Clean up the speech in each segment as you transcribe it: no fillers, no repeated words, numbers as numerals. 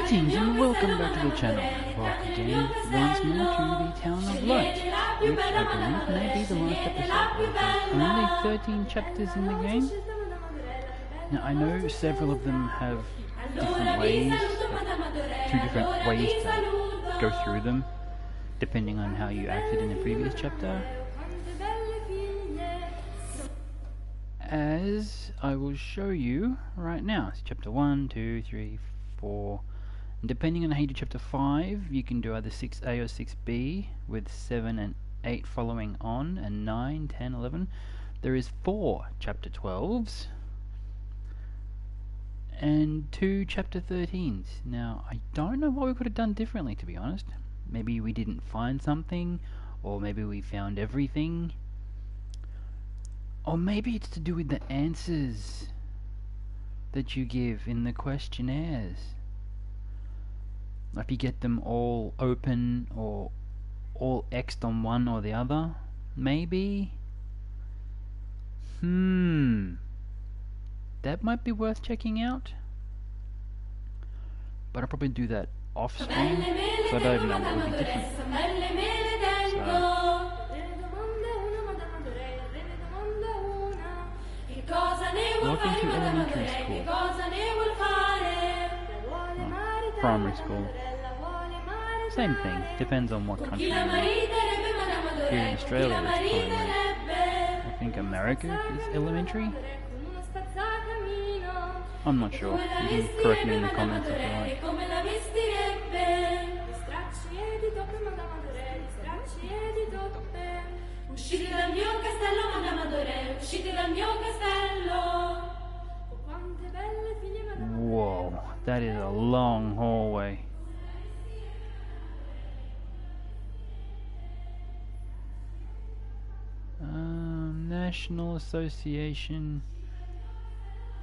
Greetings and welcome back to the channel. Welcome again once more to the Town of Light, which I believe may be the last episode. There's only 13 chapters in the game. Now I know several of them have different ways, two different ways to go through them, depending on how you acted in the previous chapter. As I will show you right now. It's chapter 1, 2, 3, 4. And depending on how you do chapter 5, you can do either 6A or 6B, with 7 and 8 following on, and 9, 10, 11. There is 4 chapter 12s, and 2 chapter 13s. Now, I don't know what we could have done differently, to be honest. Maybe we didn't find something, or maybe we found everything. Or maybe it's to do with the answers that you give in the questionnaires. If you get them all open or all X'd on one or the other, maybe? That might be worth checking out. But I'll probably do that off screen, so I don't know what would be different. Welcome to elementary school. Primary school. Same thing, depends on what country you're in. Here in Australia it's primary. I think America is elementary. I'm not sure. You can correct me in the comments if you like. Uscite dal mio castello, Madame Adoré, uscite dal mio castello. Quante belle figlie, Madame Adoré. Whoa, that is a long hallway. National Association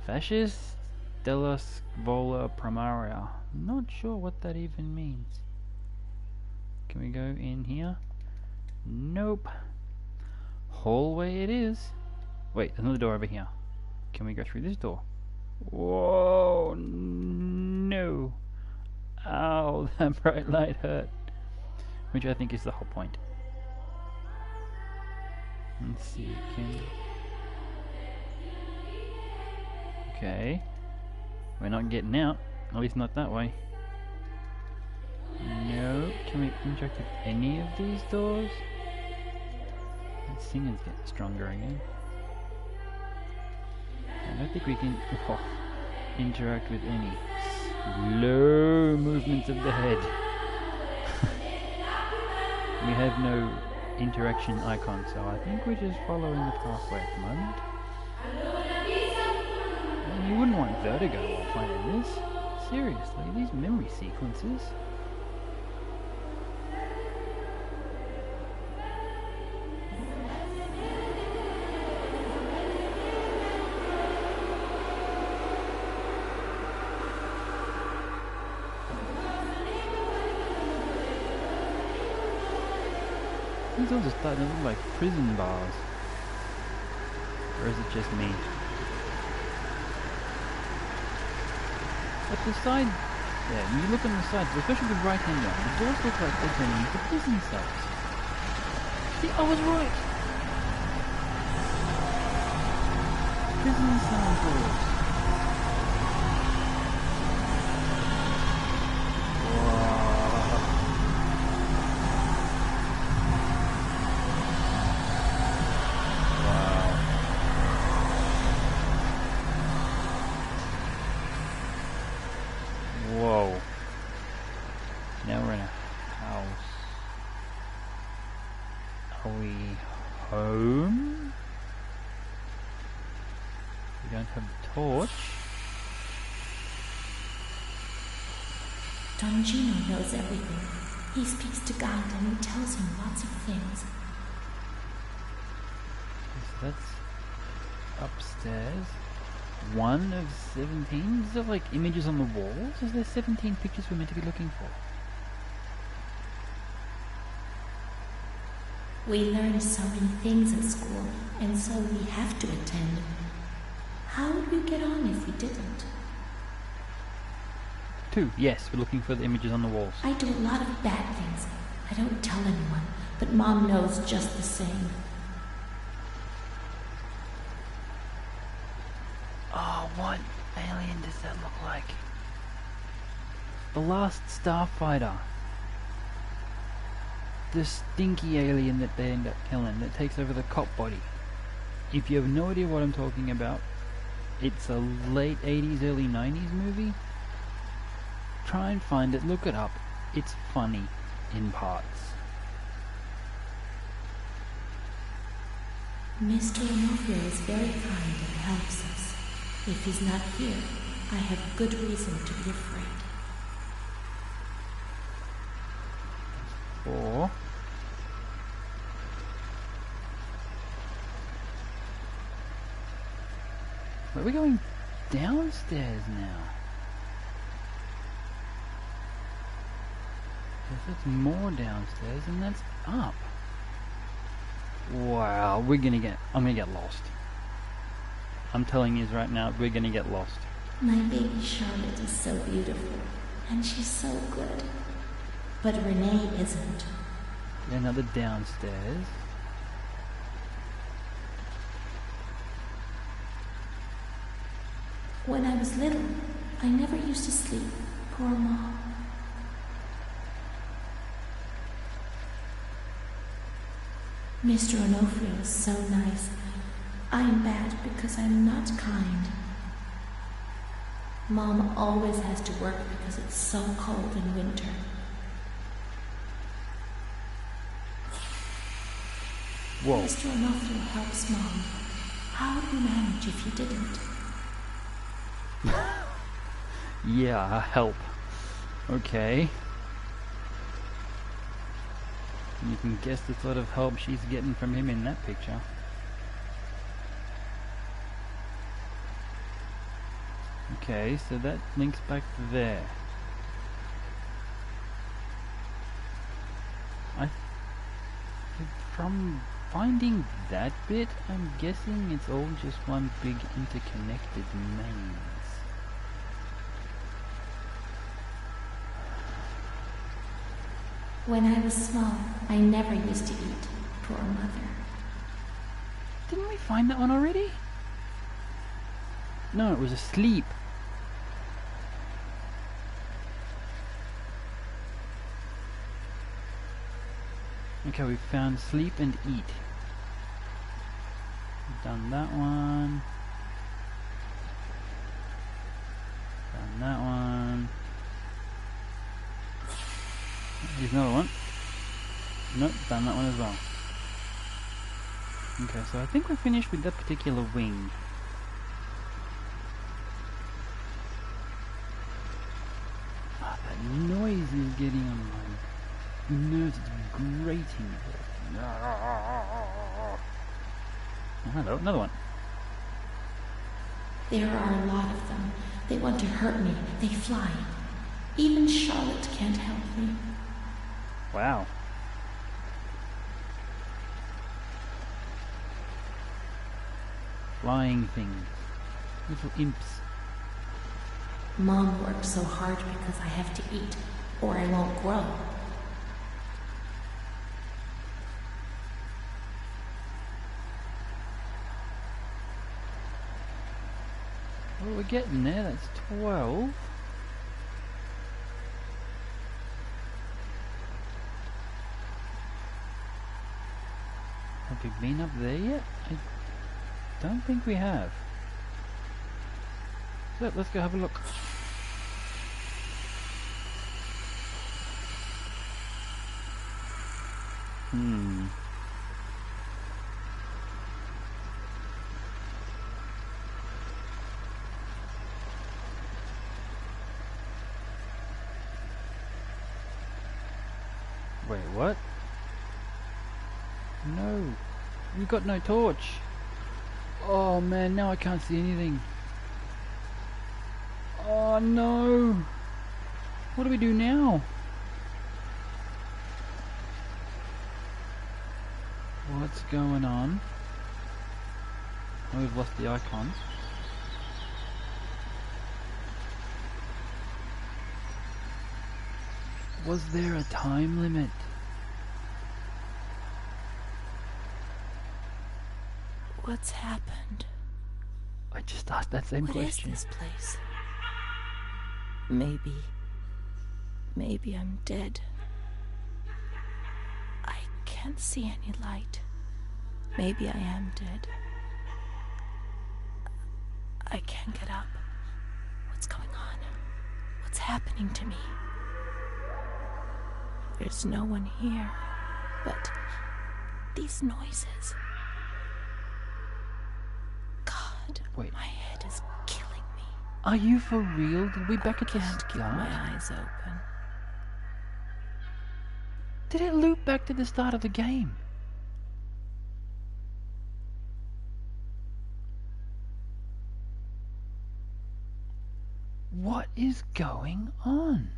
Fascist della Scuola Primaria. Not sure what that even means. Can we go in here? Nope. Hallway it is. Wait, there's another door over here. Can we go through this door? Whoa, no. Ow, that bright light hurt. Which I think is the whole point. Let's see, okay. We're not getting out. At least not that way. No. Can we interact with any of these doors? That singer's getting stronger again. I don't think we can interact with any. Slow movements of the head. We have no interaction icon, so I think we're just following the pathway at the moment. And you wouldn't want vertigo while playing this. Seriously, these memory sequences. These all just starting to look like prison bars. Or is it just me? At the side, yeah, when you look on the sides, especially the right hand one, the doors look like they're turning into prison cells. See, I was right! Prison cell doors. Whoa. Now we're in a house. Are we home? We don't have a torch. Don Gino knows everything. He speaks to God and he tells him lots of things. So that's upstairs. 1 of 17? Is there like images on the walls? Is there 17 pictures we're meant to be looking for? We learn so many things at school, and so we have to attend. How would we get on if we didn't? too. Yes, we're looking for the images on the walls. I do a lot of bad things. I don't tell anyone, but Mom knows just the same. Oh, what alien does that look like? The last Starfighter. The stinky alien that they end up killing, that takes over the cop body. If you have no idea what I'm talking about, it's a late 80s, early 90s movie. Try and find it, look it up. It's funny in parts. Mr. Onofrio is very kind and helps us. If he's not here, I have good reason to be afraid. 4. Wait, we're going downstairs now. Yes, that's more downstairs, and that's up. Wow, I'm gonna get lost. I'm telling you right now, we're gonna get lost. My baby Charlotte is so beautiful, and she's so good. But Renee isn't. Another downstairs. When I was little, I never used to sleep. Poor Mom. Mr. Onofrio is so nice. I am bad because I'm not kind. Mom always has to work because it's so cold in winter. Whoa. Mr. Onofrio helps Mom. How would you manage if you didn't? Yeah, help. Okay. You can guess the sort of help she's getting from him in that picture. Okay, so that links back there. From finding that bit, I'm guessing it's all just one big interconnected maze. When I was small, I never used to eat. Poor Mother. Didn't we find that one already? No, it was asleep. Okay, we found sleep and eat. Done that one. Done that one. Here's another one. Nope, done that one as well. Okay, so I think we're finished with that particular wing. Ah, that noise is getting on my nerves. It's grating. Oh, hello, another one. There are a lot of them. They want to hurt me. They fly. Even Charlotte can't help me. Wow. Flying things. Little imps. Mom works so hard because I have to eat, or I won't grow. Well, we're getting there. That's 12. Have we been up there yet? I don't think we have. So let's go have a look. Wait, what? No, we've got no torch. Oh man, now I can't see anything. Oh no! What do we do now? What's going on? Oh, we've lost the icon. Was there a time limit? What's happened? I just asked that same question. What is this place? Maybe I'm dead. I can't see any light. Maybe I am dead. I can't get up. What's going on? What's happening to me? There's no one here, but these noises. God, Wait. my head is killing me. Are you for real? Did we back at the Can't keep start? my eyes open. Did it loop back to the start of the game? What is going on?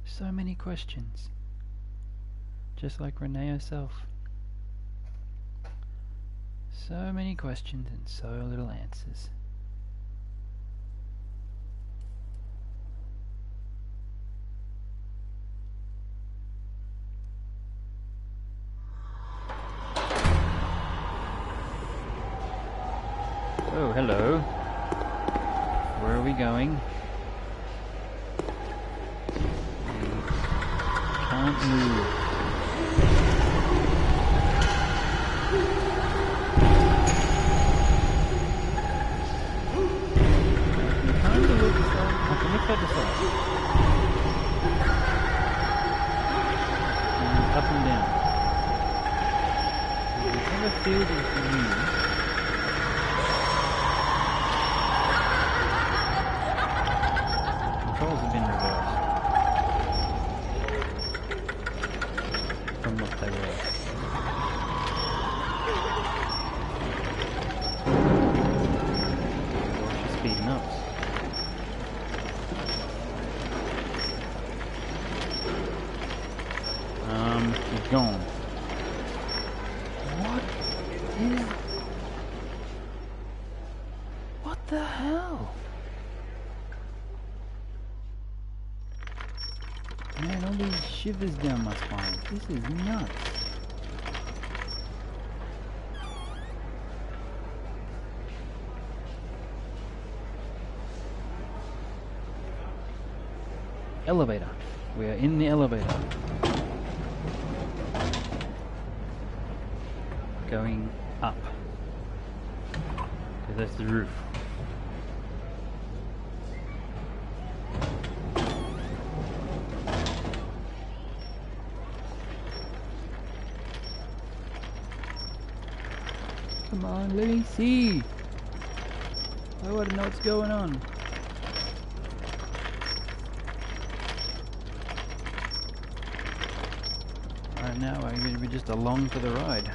So many questions. Just like Renee herself. So many questions and so little answers. Oh, hello. Where are we going? Can't move. I can look at the side. And up and down. Whichever field is used. Controls have been reversed from what they were. Or she's speeding up. She's gone. What the hell? Man, all these shivers down my spine. This is nuts. Elevator. We are in the elevator. Going up. Because that's the roof. Come on, let me see. I want to know what's going on. Right now, I'm going to be just along for the ride.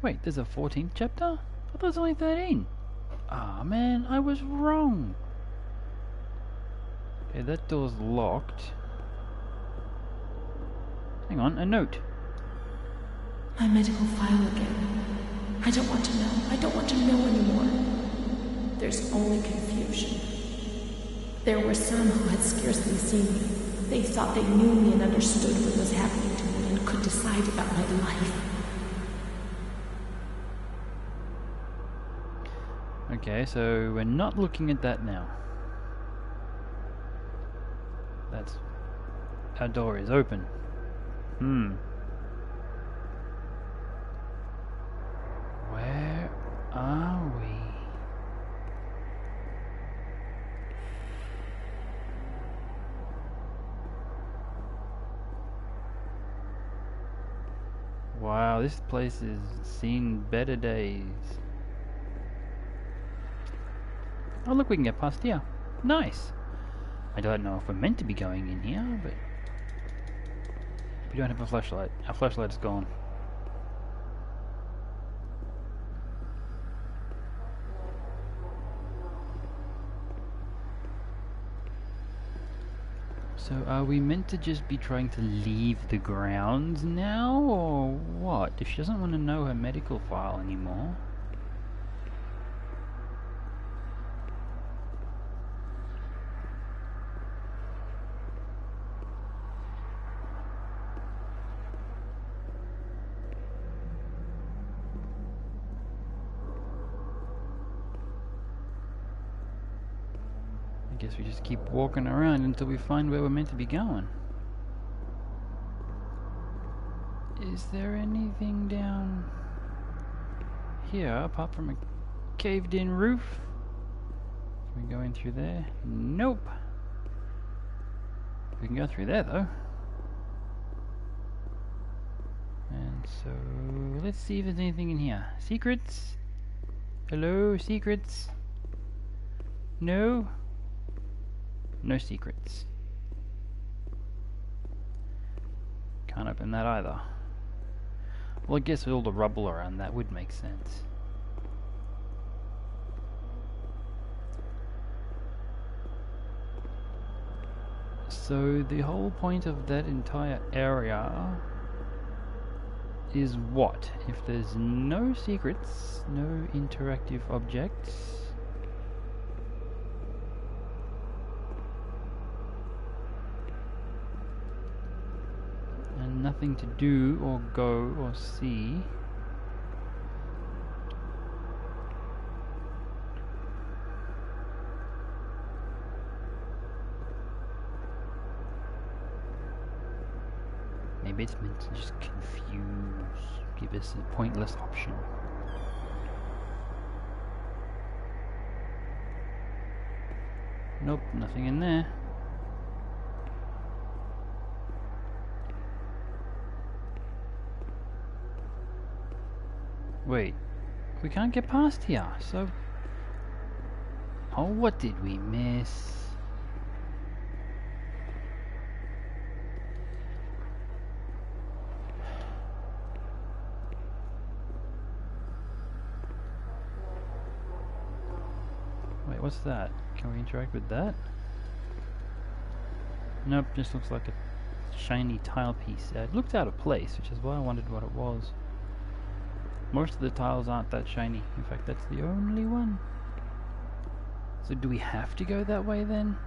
Wait, there's a 14th chapter? I thought it was only 13. Ah, man, I was wrong. Okay, that door's locked. Hang on, a note. My medical file again. I don't want to know. I don't want to know anymore. There's only confusion. There were some who had scarcely seen me. They thought they knew me and understood what was happening to me and could decide about my life. Okay, so we're not looking at that now. That's... our door is open. Where are we? Wow, this place has seen better days. Oh look, we can get past here. Nice. I don't know if we're meant to be going in here, but we don't have a flashlight. Our flashlight's gone. So are we meant to just be trying to leave the grounds now, or what? If she doesn't want to know her medical file anymore. I guess we just keep walking around until we find where we're meant to be going. Is there anything down here apart from a caved in roof? Can we go in through there? Nope. We can go through there though. And so let's see if there's anything in here. Secrets? Hello, secrets? No? No secrets. Can't open that either. Well, I guess with all the rubble around that would make sense. So the whole point of that entire area is what? If there's no secrets, no interactive objects, and nothing to do or go or see, maybe it's meant to just confuse, give us a pointless option. Nope, nothing in there. Wait, we can't get past here, so... Oh, what did we miss? Wait, what's that? Can we interact with that? Nope, just looks like a shiny tile piece. It looked out of place, which is why I wondered what it was. Most of the tiles aren't that shiny. In fact, that's the only one. So do we have to go that way then?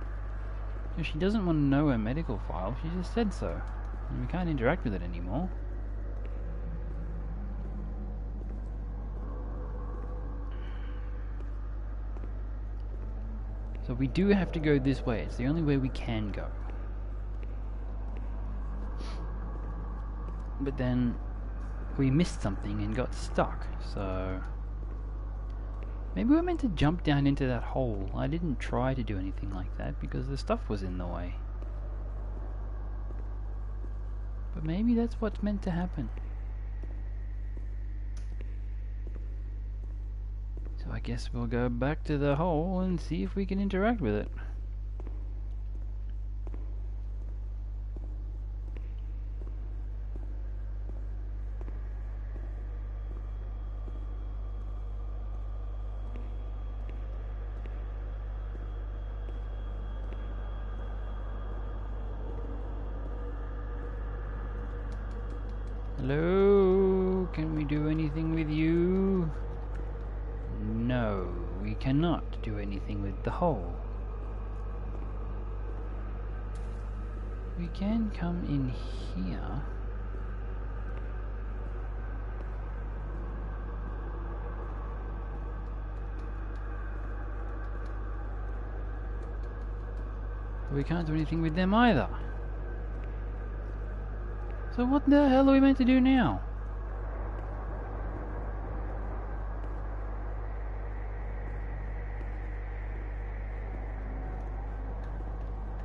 If she doesn't want to know her medical file, she just said so. And we can't interact with it anymore. So we do have to go this way. It's the only way we can go. But then we missed something and got stuck, so maybe we're meant to jump down into that hole. I didn't try to do anything like that because the stuff was in the way. But maybe that's what's meant to happen. So I guess we'll go back to the hole and see if we can interact with it. Hello? Can we do anything with you? No, we cannot do anything with the hole. We can come in here. We can't do anything with them either. So what the hell are we meant to do now?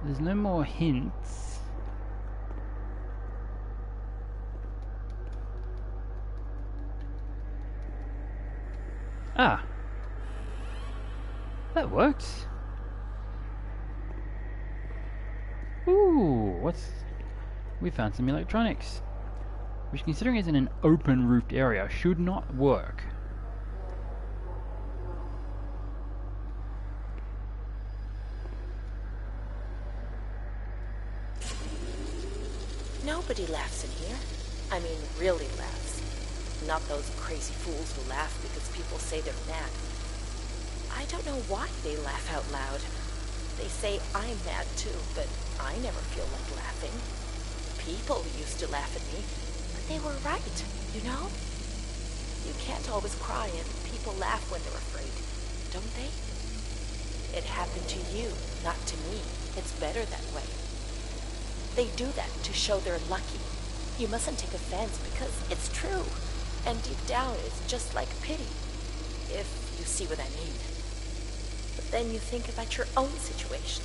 There's no more hints. Ah! That works! Ooh, we found some electronics. Which, considering it's in an open roofed area, should not work. Nobody laughs in here. I mean, really laughs. Not those crazy fools who laugh because people say they're mad. I don't know why they laugh out loud. They say I'm mad too, but I never feel like laughing. People used to laugh at me, but they were right, you know? You can't always cry and people laugh when they're afraid, don't they? It happened to you, not to me. It's better that way. They do that to show they're lucky. You mustn't take offense because it's true. And deep down, it's just like pity, if you see what I mean. But then you think about your own situation,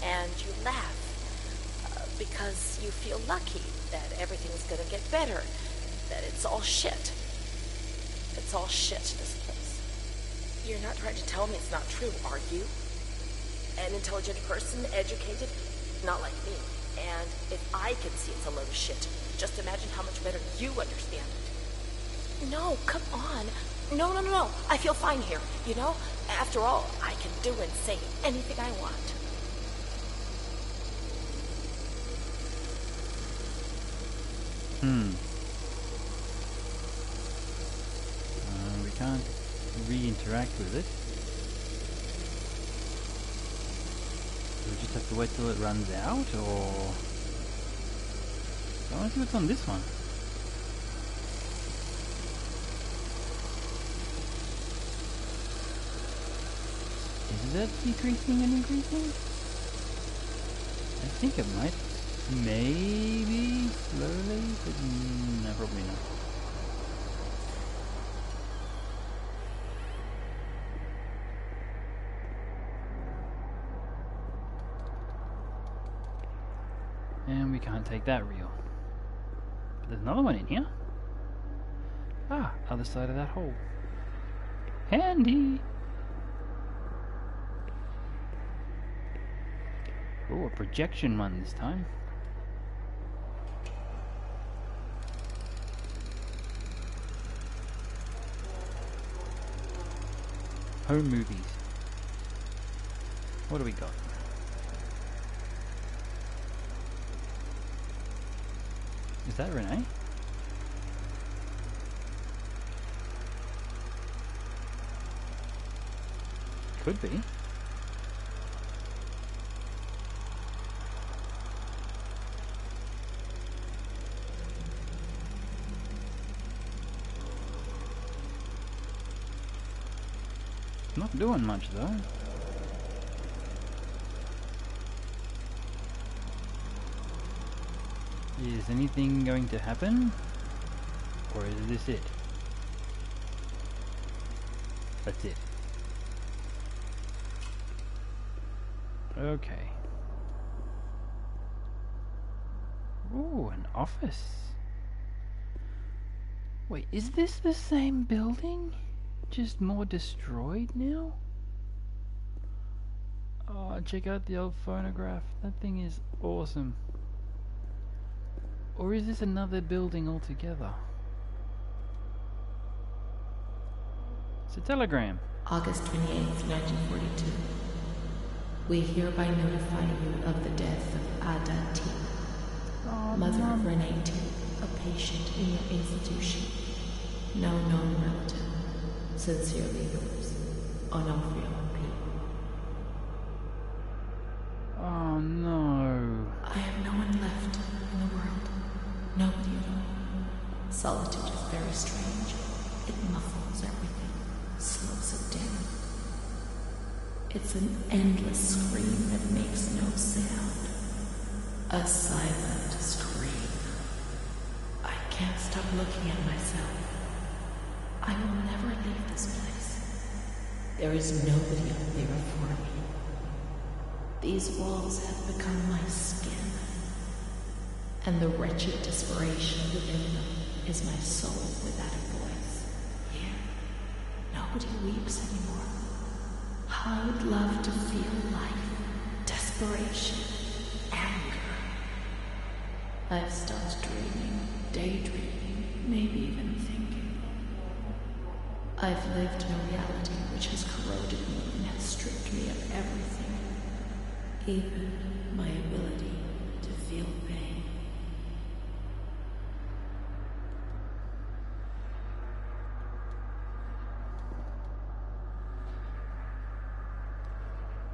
and you laugh because you feel lucky that everything's gonna get better, that it's all shit. It's all shit, this place. You're not trying to tell me it's not true, are you? An intelligent person, educated, not like me. And if I can see it's a load of shit, just imagine how much better you understand it. No, come on. No. I feel fine here, you know? After all, I can do and say anything I want. We can't re-interact with it. Do we just have to wait till it runs out, or... I want to see what's on this one. Is that decreasing and increasing? I think it might. Maybe slowly, but no, probably not. And we can't take that reel. But there's another one in here. Ah, other side of that hole. Handy! Oh, a projection one this time. Home movies. What do we got? Is that Renee? Could be. Not doing much though. Is anything going to happen? Or is this it? That's it. Okay. Ooh, an office. Wait, is this the same building? Just more destroyed now? Oh, check out the old phonograph. That thing is awesome. Or is this another building altogether? It's a telegram. August 28th, 1942. We hereby notify you of the death of Ada T., mother of Renee T., a patient in your institution. No known relative. Sincerely yours, Onofrio P. Oh no. I have no one left in the world. Nobody at all. Solitude is very strange. It muffles everything, slows it down. It's an endless scream that makes no sound. A silent scream. I can't stop looking at myself. I will never leave this place. There is nobody up there for me. These walls have become my skin, and the wretched desperation within them is my soul without a voice. Here? No. nobody weeps anymore. I would love to feel life, desperation, anger. I've stopped dreaming, daydreaming, maybe even thinking. I've lived in a reality which has corroded me and has stripped me of everything, even my ability to feel pain.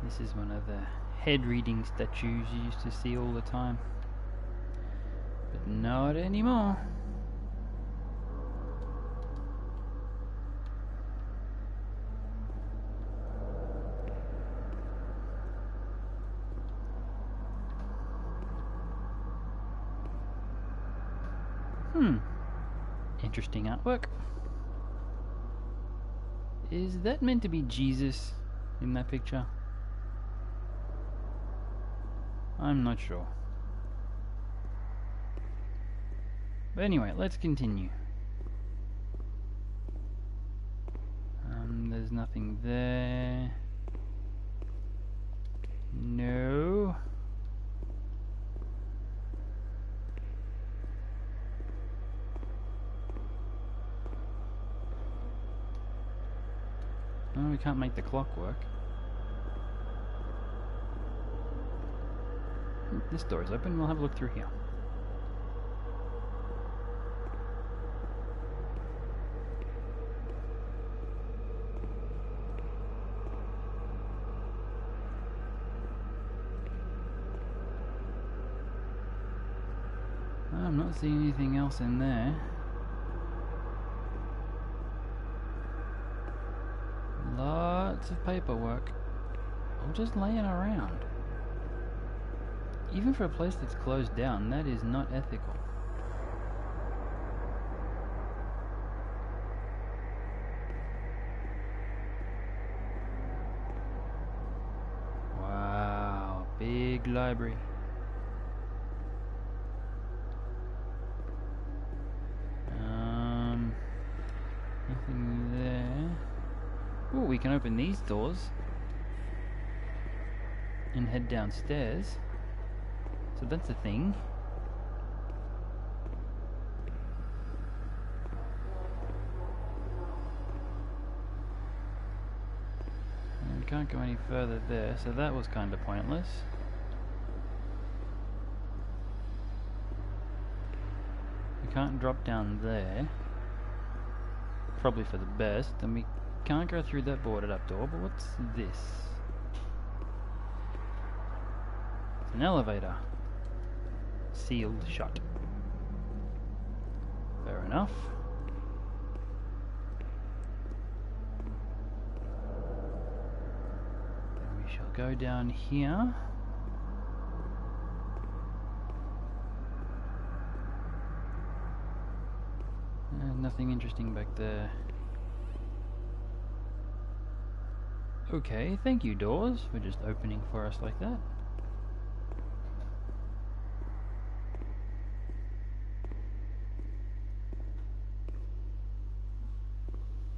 This is one of the head reading statues you used to see all the time. But not anymore. Interesting artwork. Is that meant to be Jesus in that picture? I'm not sure. But anyway, let's continue. There's nothing there. No. Oh, we can't make the clock work. This door is open. We'll have a look through here. I'm not seeing anything else in there. Lots of paperwork. All just laying around. Even for a place that's closed down, that is not ethical. Wow, big library. Nothing there. Oh, we can open these doors and head downstairs. So that's a thing. And we can't go any further there, so that was kind of pointless. We can't drop down there. Probably for the best. And we can't go through that boarded up door, but what's this? It's an elevator. Sealed shut. Fair enough. Then we shall go down here. Nothing interesting back there. Okay, thank you doors for just opening for us like that.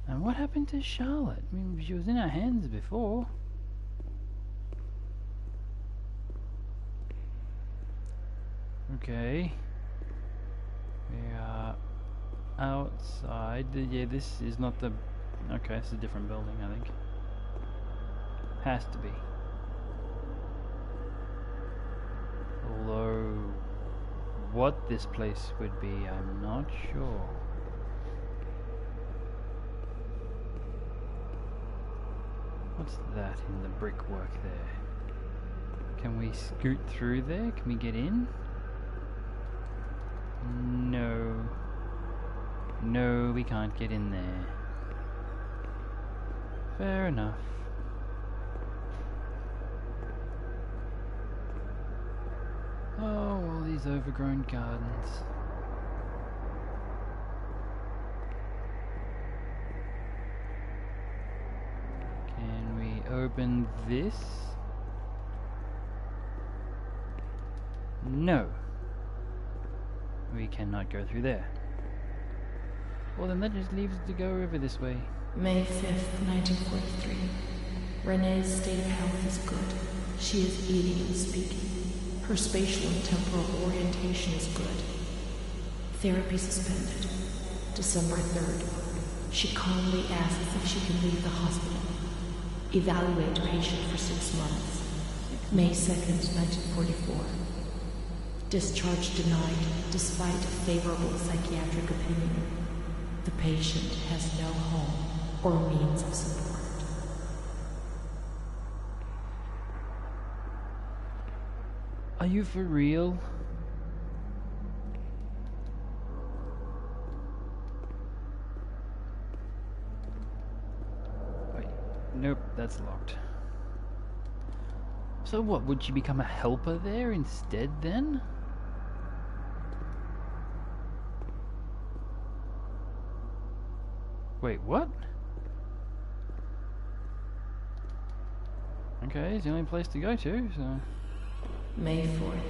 And what happened to Charlotte? I mean, she was in our hands before. Okay. We are outside. Yeah, this is not the... Okay, it's a different building, I think. Has to be. Although, what this place would be, I'm not sure. What's that in the brickwork there? Can we scoot through there? Can we get in? No. No, we can't get in there. Fair enough. Oh, all these overgrown gardens. Can we open this? No. We cannot go through there. Well, then that just leaves us to go over this way. May 5th, 1943. Renee's state of health is good. She is eating and speaking. Her spatial and temporal orientation is good. Therapy suspended. December 3rd. She calmly asks if she can leave the hospital. Evaluate patient for 6 months. May 2nd, 1944. Discharge denied despite a favorable psychiatric opinion. The patient has no home or means of support. Are you for real? Wait, nope, that's locked. So what, would she become a helper there instead then? Wait, what? Okay, it's the only place to go to, so... May 4th.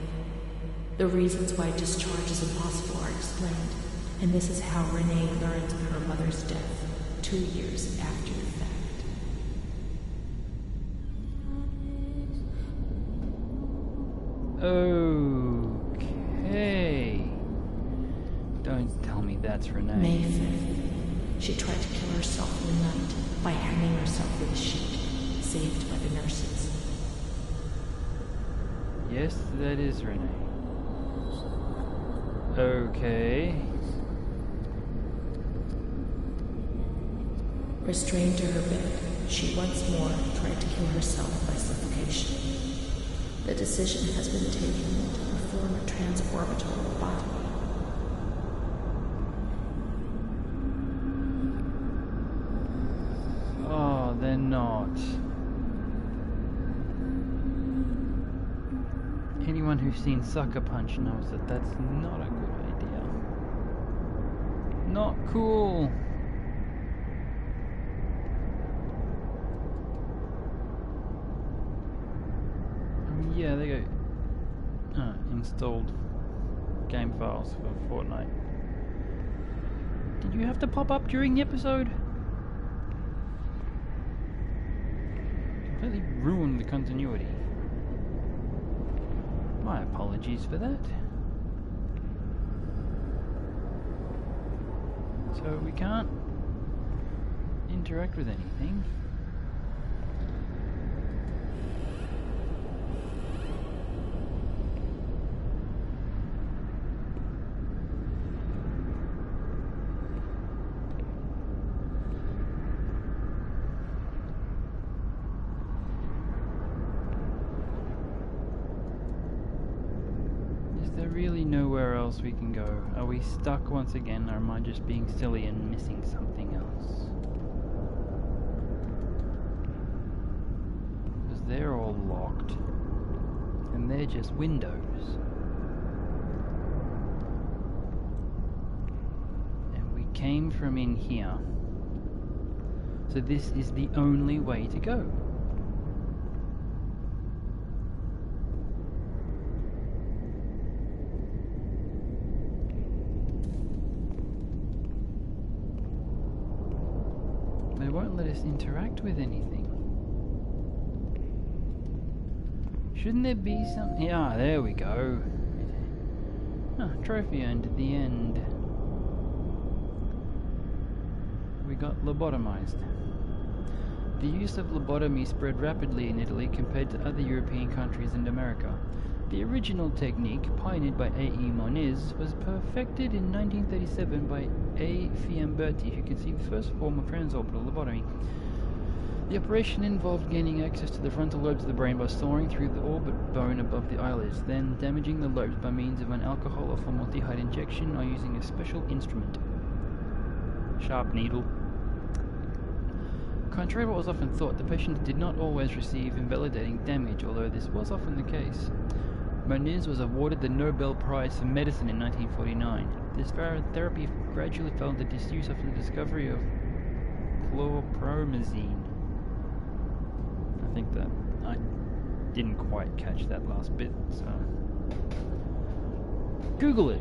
The reasons why discharge is impossible are explained, and this is how Renee learns of her mother's death 2 years after the fact. Okay. Don't tell me that's Renee. May 5th. She tried to kill herself in the night by hanging herself with a sheet, saved by the nurses. Yes, that is Renee. Okay. Restrained to her bed, she once more tried to kill herself by suffocation. The decision has been taken to perform a transorbital lobotomy. Oh, they're not. Anyone who's seen Sucker Punch knows that that's not a good idea. Not cool. Yeah, they go. Installed game files for Fortnite. Did you have to pop up during the episode? Completely ruined the continuity. My apologies for that. So we can't interact with anything. Is there really nowhere else we can go? Are we stuck once again, or am I just being silly and missing something else? Because they're all locked. And they're just windows. And we came from in here. So this is the only way to go. They won't let us interact with anything. Shouldn't there be some... Yeah, there we go. Ah, trophy earned at the end. We got lobotomized. The use of lobotomy spread rapidly in Italy compared to other European countries and America. The original technique, pioneered by A.E. Moniz, was perfected in 1937 by A. Fiamberti, who conceived the first form of transorbital lobotomy. The operation involved gaining access to the frontal lobes of the brain by sawing through the orbit bone above the eyelids, then damaging the lobes by means of an alcohol or formaldehyde injection or using a special instrument. Sharp needle. Contrary to what was often thought, the patient did not always receive invalidating damage, although this was often the case. Moniz was awarded the Nobel Prize for Medicine in 1949. This therapy gradually fell into disuse after the discovery of chlorpromazine. I think that I didn't quite catch that last bit, so... Google it!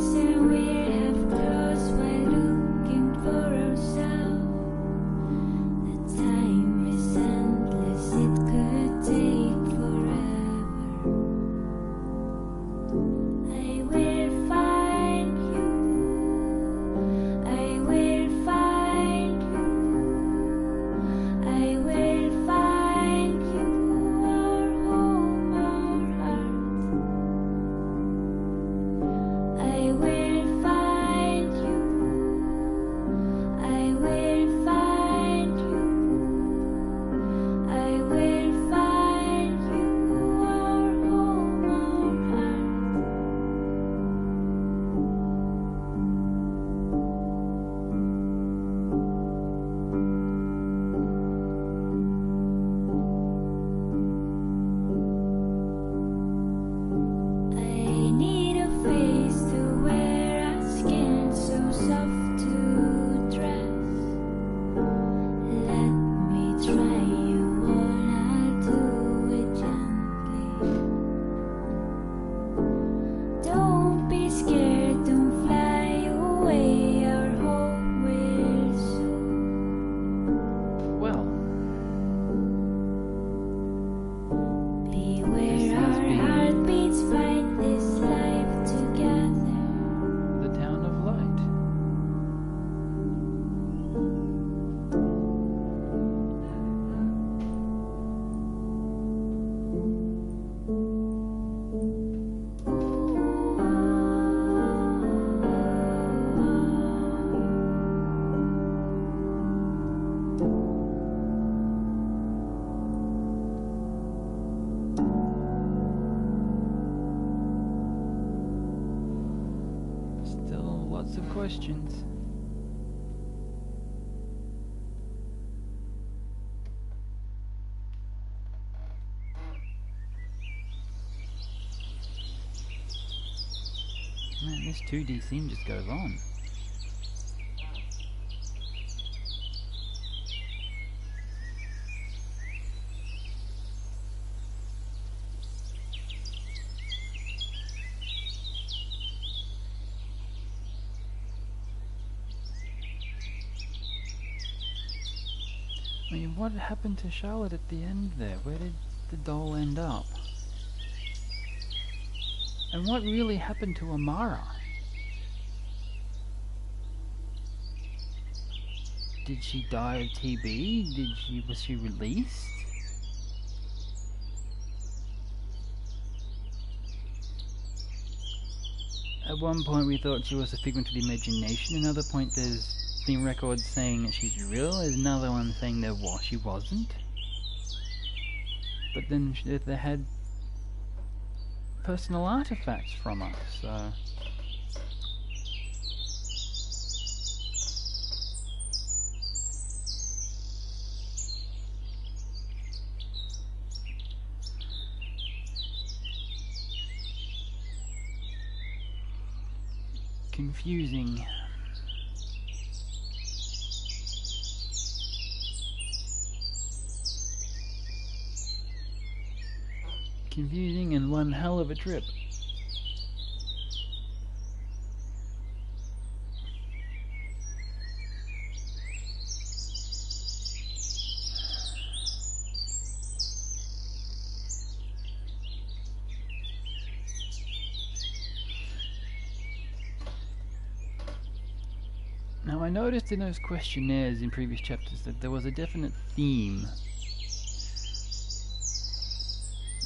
and we're half closed while looking for ourselves. The time is endless, it could take forever. I will find you. I will find you. I will find you, our home, our heart. I will find you. I will find you. I will find you, our home, our heart. I need a face to wear, a skin so soft to dress. Let me try you on, I'll do it gently. Don't be scared, don't fly away, our home will soon. Well, Beware This has our been- heartbeats, fight this life together. the Town of Light. Still lots of questions. Man, this 2D scene just goes on. I mean, what happened to Charlotte at the end there? Where did the doll end up? And what really happened to Amara? Did she die of TB? Was she released? At one point we thought she was a figment of the imagination, another point there's theme records saying that she's real, there's another one saying that she wasn't. But then they had personal artifacts from her, so... confusing. Confusing and one hell of a trip. Now I noticed in those questionnaires in previous chapters that there was a definite theme.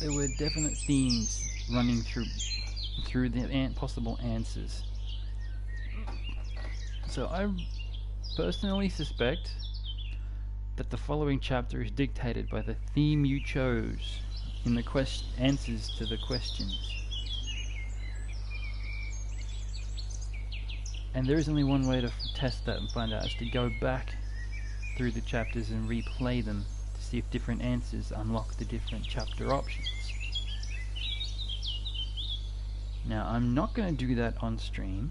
There were definite themes running through the possible answers. So I personally suspect that the following chapter is dictated by the theme you chose in the answers to the questions. And there is only one way to test that and find out, is to go back through the chapters and replay them to see if different answers unlock the different chapter options. Now, I'm not going to do that on stream.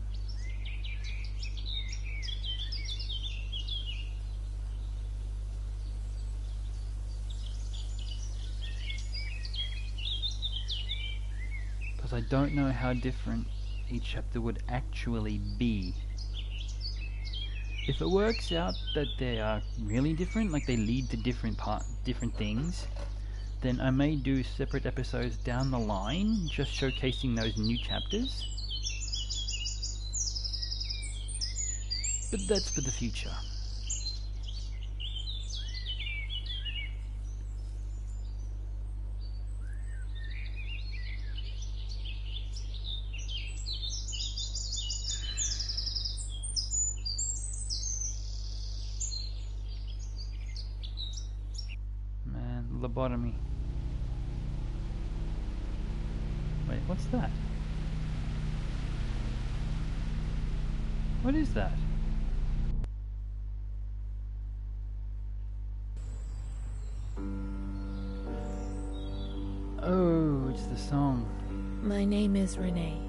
Because I don't know how different each chapter would actually be. If it works out that they are really different, like they lead to different things, then I may do separate episodes down the line, just showcasing those new chapters. But that's for the future. Man, lobotomy. Wait, what's that? What is that? Oh, it's the song. My name is Renee.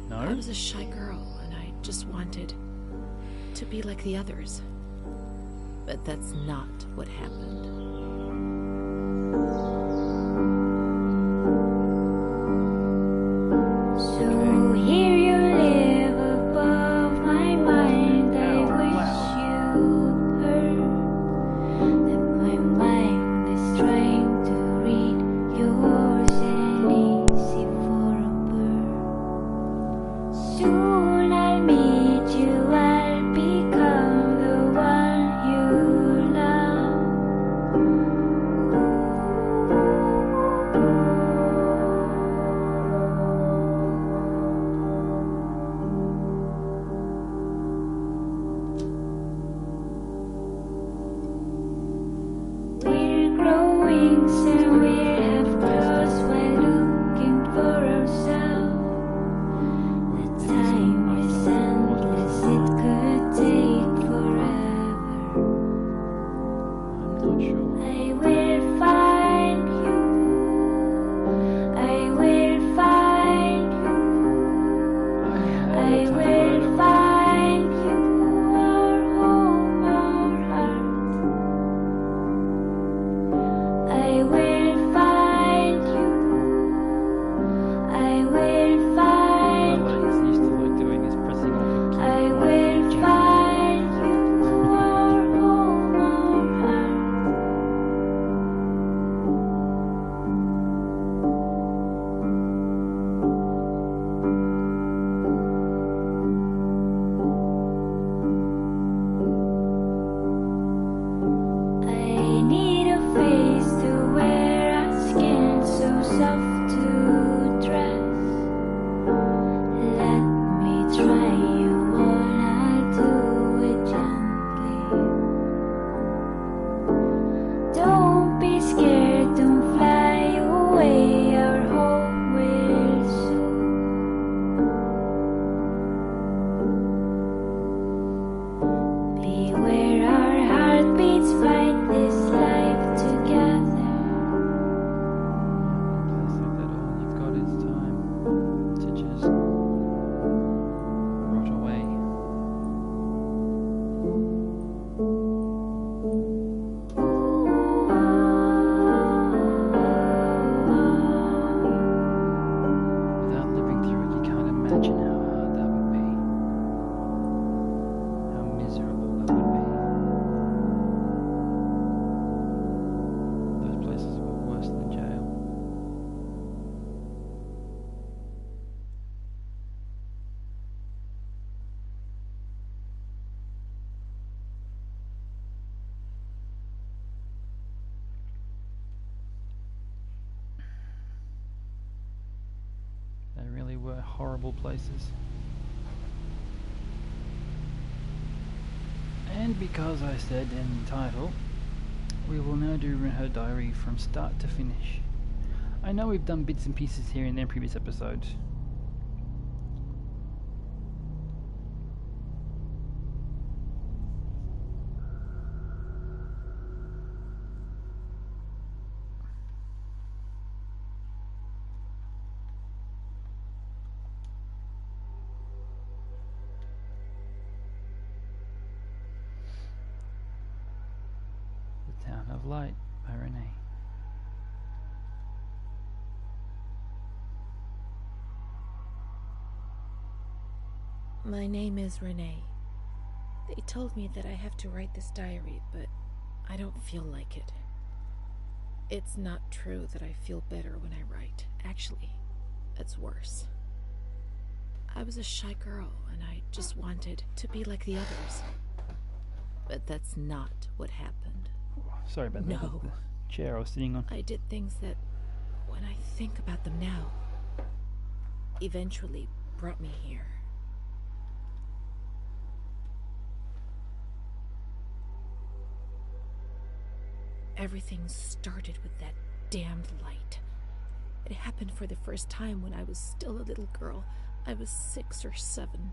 No? I was a shy girl, and I just wanted to be like the others. But that's not what happened. So here you live above my mind. I wish you'd heard that my mind is trying to read yours and easy for a bird. Soon I'll meet you, I'll become the one you love. We're growing, so we're half closed while looking for ourselves. The time is endless, it could take forever. I'm not sure. I will find you. I will find you. I will find you, our home, our heart. I will find you. I will find What I you. used to like doing is pressing on the I keyboard. will find you, our home, our heart. I need a face to wear, a skin so soft to dress. Let me try you on, I'll do it gently. Don't be scared, don't fly away, our home will soon. Beware our heartbeats, fight this life together. Place like that, all you've got is time to just rot away. Without living through it, you can't imagine how hard that would be. How miserable that would be. Those places were worse than jail. They really were horrible places. And because I said in the title, we will now do her diary from start to finish. I know we've done bits and pieces here and there in previous episodes. The Town of Light by Renee. My name is Renee. They told me that I have to write this diary, but I don't feel like it. It's not true that I feel better when I write. Actually, it's worse. I was a shy girl, and I just wanted to be like the others. But that's not what happened. Sorry about that. No. The chair I was sitting on. I did things that, when I think about them now, eventually brought me here. Everything started with that damned light. It happened for the first time when I was still a little girl. I was 6 or 7.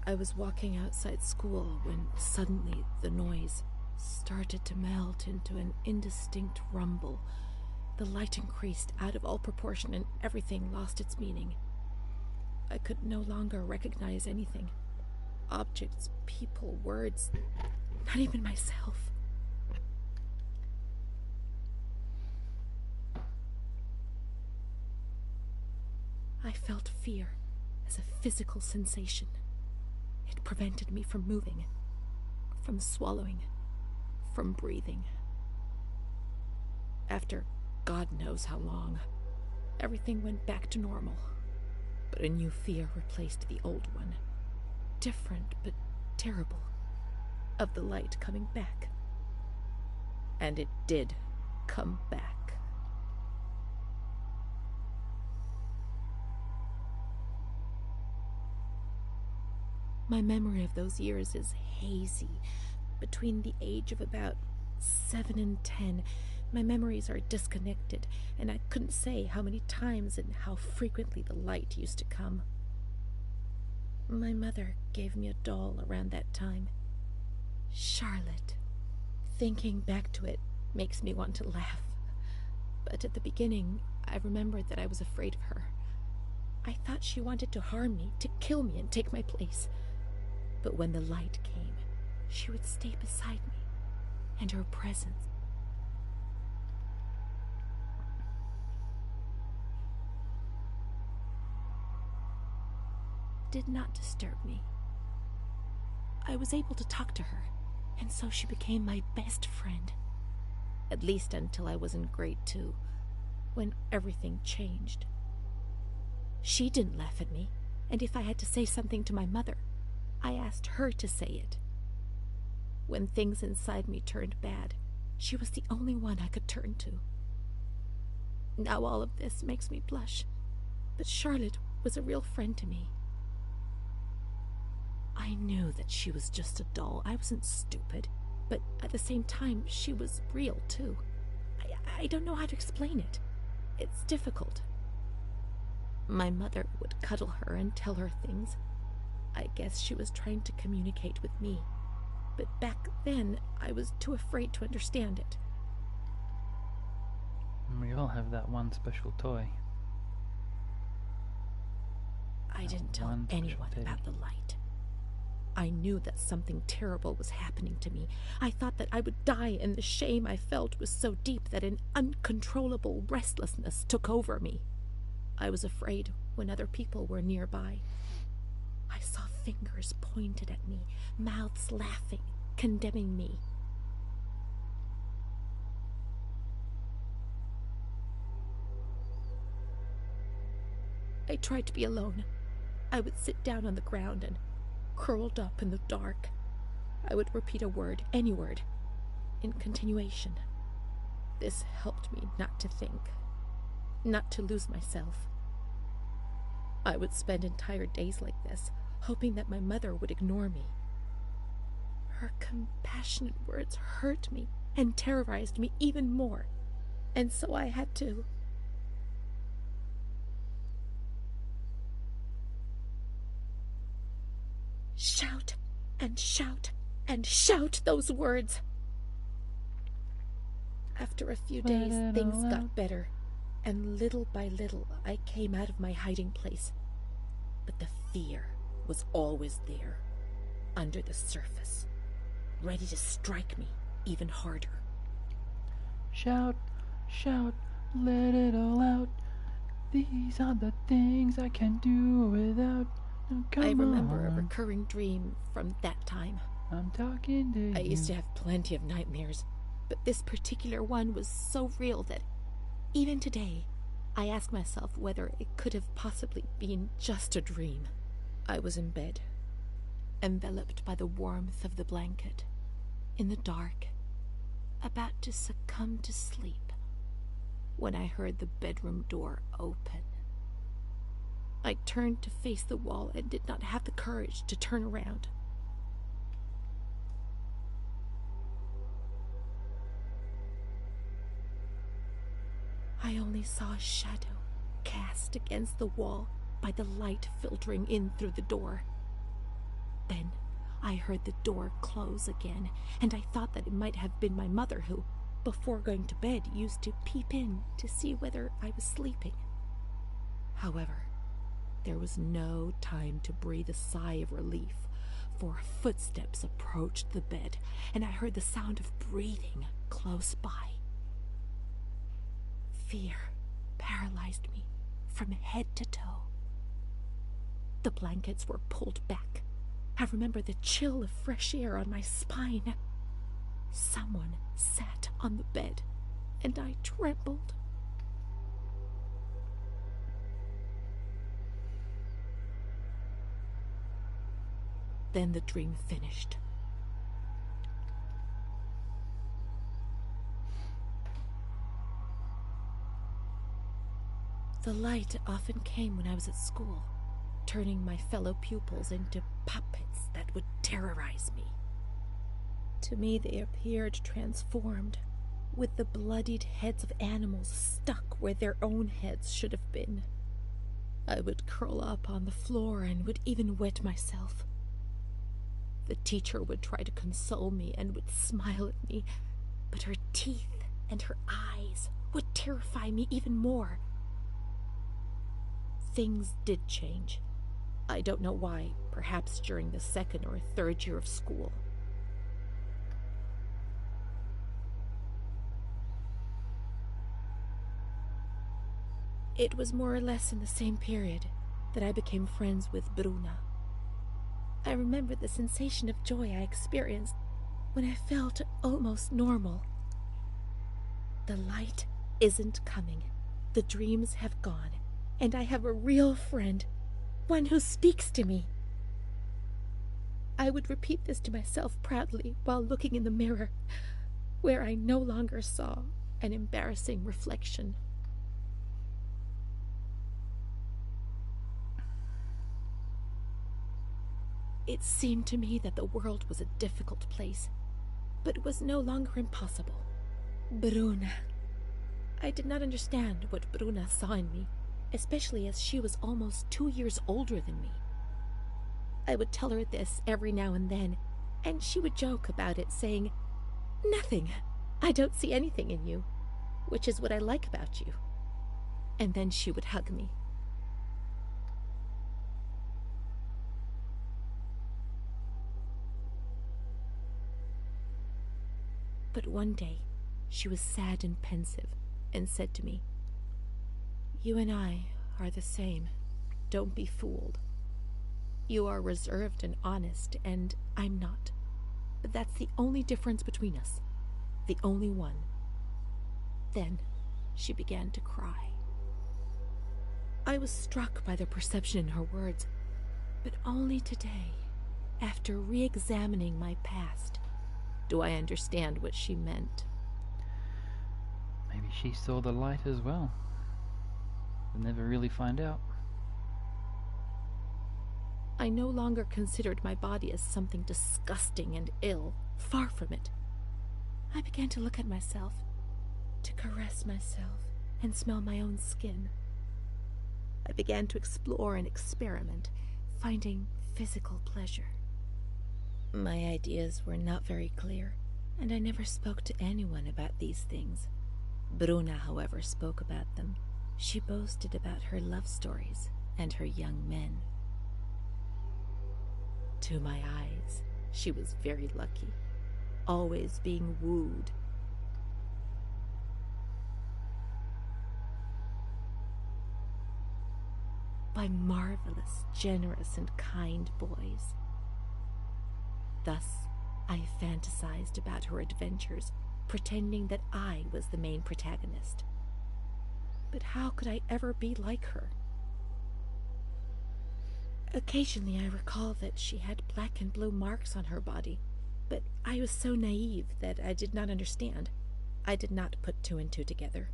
I was walking outside school when suddenly the noise started to melt into an indistinct rumble. The light increased out of all proportion and everything lost its meaning. I could no longer recognize anything. Objects, people, words, not even myself. I felt fear as a physical sensation. It prevented me from moving, from swallowing, from breathing. After God knows how long, everything went back to normal. But a new fear replaced the old one. Different but terrible. Of the light coming back. And it did come back. My memory of those years is hazy. Between the age of about 7 and 10, my memories are disconnected, and I couldn't say how many times and how frequently the light used to come. My mother gave me a doll around that time. Charlotte. Thinking back to it makes me want to laugh. But at the beginning, I remembered that I was afraid of her. I thought she wanted to harm me, to kill me and take my place. But when the light came, she would stay beside me, and her presence did not disturb me. I was able to talk to her, and so she became my best friend. At least until I was in grade 2, when everything changed. She didn't laugh at me, and if I had to say something to my mother, I asked her to say it. When things inside me turned bad, she was the only one I could turn to. Now all of this makes me blush, but Charlotte was a real friend to me. I knew that she was just a doll. I wasn't stupid, but at the same time, she was real too. I don't know how to explain it. It's difficult. My mother would cuddle her and tell her things. I guess she was trying to communicate with me, but back then I was too afraid to understand it. We all have that one special toy. I didn't tell one special anyone teddy. about the light. I knew that something terrible was happening to me. I thought that I would die, and the shame I felt was so deep that an uncontrollable restlessness took over me. I was afraid when other people were nearby. I saw fingers pointed at me, mouths laughing, condemning me. I tried to be alone. I would sit down on the ground and, curled up in the dark, I would repeat a word, any word, in continuation. This helped me not to think, not to lose myself. I would spend entire days like this, hoping that my mother would ignore me. Her compassionate words hurt me and terrorized me even more, and so I had to. Shout and shout and shout those words. After a few days, things got better, and little by little I came out of my hiding place. But the fear was always there, under the surface, ready to strike me even harder. Shout, shout, let it all out. These are the things I can do without. I I remember a heart. recurring dream from that time. I'm talking to you. I used to have plenty of nightmares, but this particular one was so real that even today, I ask myself whether it could have possibly been just a dream. I was in bed, enveloped by the warmth of the blanket, in the dark, about to succumb to sleep, when I heard the bedroom door open. I turned to face the wall and did not have the courage to turn around. I only saw a shadow cast against the wall by the light filtering in through the door. Then I heard the door close again, and I thought that it might have been my mother who, before going to bed, used to peep in to see whether I was sleeping. However, there was no time to breathe a sigh of relief, for footsteps approached the bed, and I heard the sound of breathing close by. Fear paralyzed me from head to toe. The blankets were pulled back. I remember the chill of fresh air on my spine. Someone sat on the bed, and I trembled. Then the dream finished. The light often came when I was at school, turning my fellow pupils into puppets that would terrorize me. To me, they appeared transformed, with the bloodied heads of animals stuck where their own heads should have been. I would curl up on the floor and would even wet myself. The teacher would try to console me and would smile at me, but her teeth and her eyes would terrify me even more. Things did change. I don't know why, perhaps during the second or third year of school. It was more or less in the same period that I became friends with Bruna. I remember the sensation of joy I experienced when I felt almost normal. The light isn't coming. The dreams have gone, and I have a real friend, one who speaks to me. I would repeat this to myself proudly while looking in the mirror, where I no longer saw an embarrassing reflection. It seemed to me that the world was a difficult place, but it was no longer impossible. Bruna. I did not understand what Bruna saw in me, especially as she was almost 2 years older than me. I would tell her this every now and then, and she would joke about it, saying, "Nothing. I don't see anything in you, which is what I like about you." And then she would hug me. But one day, she was sad and pensive, and said to me, "You and I are the same. Don't be fooled. You are reserved and honest, and I'm not. But that's the only difference between us. The only one." Then she began to cry. I was struck by the perception in her words, but only today, after re-examining my past, do I understand what she meant. Maybe she saw the light as well. We'll never really find out. I no longer considered my body as something disgusting and ill. Far from it. I began to look at myself, to caress myself, and smell my own skin. I began to explore and experiment, finding physical pleasure. My ideas were not very clear, and I never spoke to anyone about these things. Bruna, however, spoke about them. She boasted about her love stories and her young men. To my eyes, she was very lucky, always being wooed. by marvelous, generous, and kind boys. Thus, I fantasized about her adventures, pretending that I was the main protagonist. But how could I ever be like her? Occasionally I recall that she had black and blue marks on her body, but I was so naive that I did not understand. I did not put two and two together.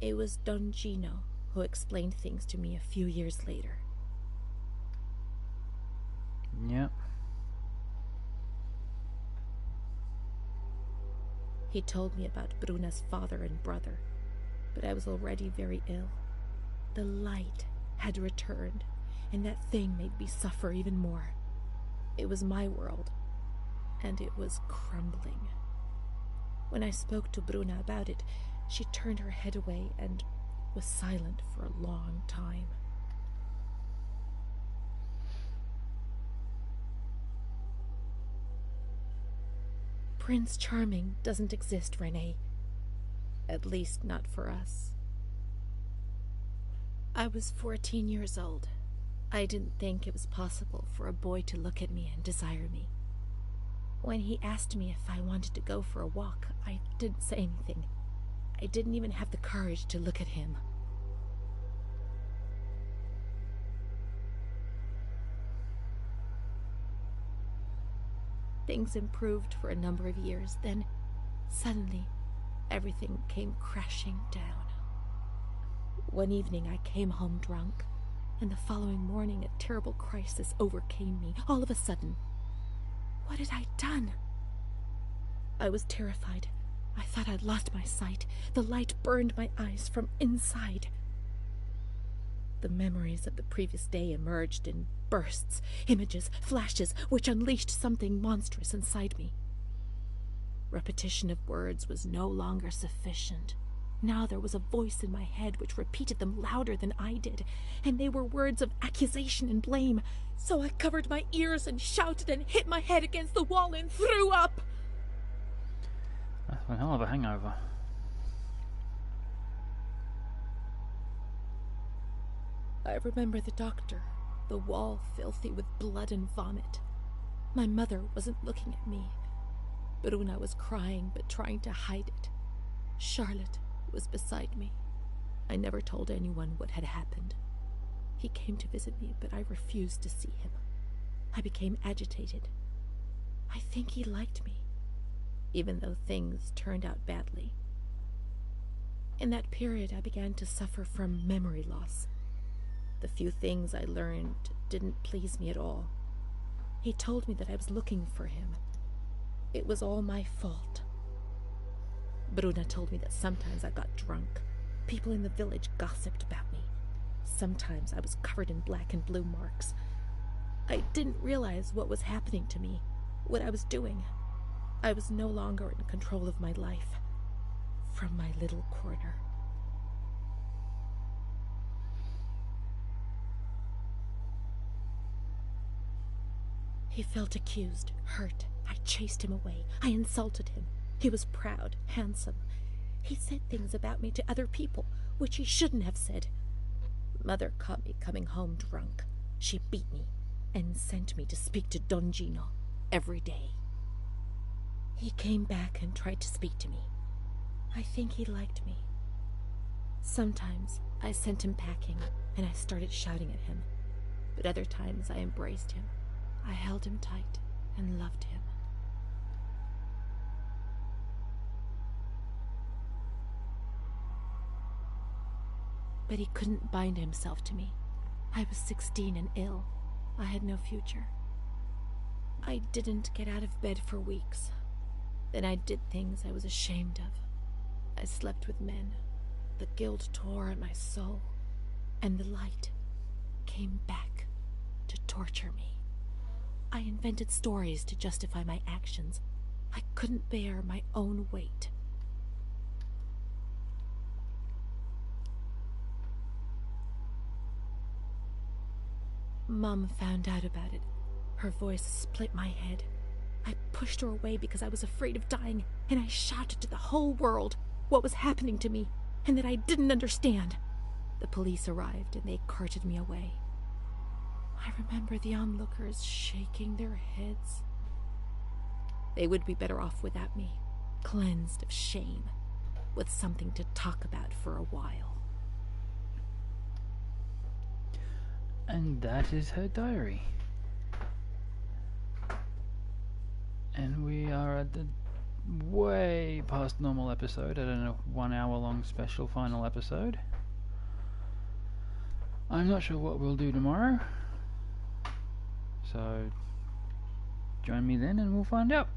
It was Don Gino who explained things to me a few years later. Yep. He told me about Bruna's father and brother, but I was already very ill. The light had returned, and that thing made me suffer even more. It was my world, and it was crumbling. When I spoke to Bruna about it, she turned her head away and was silent for a long time. Prince Charming doesn't exist, Renee. At least not for us. I was 14 years old. I didn't think it was possible for a boy to look at me and desire me. When he asked me if I wanted to go for a walk, I didn't say anything. I didn't even have the courage to look at him. Things improved for a number of years, then suddenly everything came crashing down. One evening I came home drunk, and the following morning a terrible crisis overcame me all of a sudden. What had I done? I was terrified. I thought I'd lost my sight. The light burned my eyes from inside. The memories of the previous day emerged in bursts, images, flashes, which unleashed something monstrous inside me. Repetition of words was no longer sufficient. Now there was a voice in my head which repeated them louder than I did, and they were words of accusation and blame. So I covered my ears and shouted and hit my head against the wall and threw up. That's one hell of a hangover. I remember the doctor, the wall filthy with blood and vomit. My mother wasn't looking at me. Bruna was crying but trying to hide it. Charlotte was beside me. I never told anyone what had happened. He came to visit me, but I refused to see him. I became agitated. I think he liked me, even though things turned out badly. In that period, I began to suffer from memory loss. The few things I learned didn't please me at all. He told me that I was looking for him. It was all my fault. Bruna told me that sometimes I got drunk. People in the village gossiped about me. Sometimes I was covered in black and blue marks. I didn't realize what was happening to me, what I was doing. I was no longer in control of my life. From my little corner. He felt accused, hurt. I chased him away. I insulted him. He was proud, handsome. He said things about me to other people, which he shouldn't have said. Mother caught me coming home drunk. She beat me and sent me to speak to Don Gino every day. He came back and tried to speak to me. I think he liked me. Sometimes I sent him packing and I started shouting at him, but other times I embraced him. I held him tight and loved him. But he couldn't bind himself to me. I was 16 and ill. I had no future. I didn't get out of bed for weeks. Then I did things I was ashamed of. I slept with men. The guilt tore at my soul, and the light came back to torture me. I invented stories to justify my actions. I couldn't bear my own weight. Mom found out about it. Her voice split my head. I pushed her away because I was afraid of dying, and I shouted to the whole world what was happening to me, and that I didn't understand. The police arrived and they carted me away. I remember the onlookers shaking their heads. They would be better off without me, cleansed of shame, with something to talk about for a while. And that is her diary. And we are at the way past normal episode. I don't know, 1 hour long special final episode. I'm not sure what we'll do tomorrow. So join me then and we'll find out.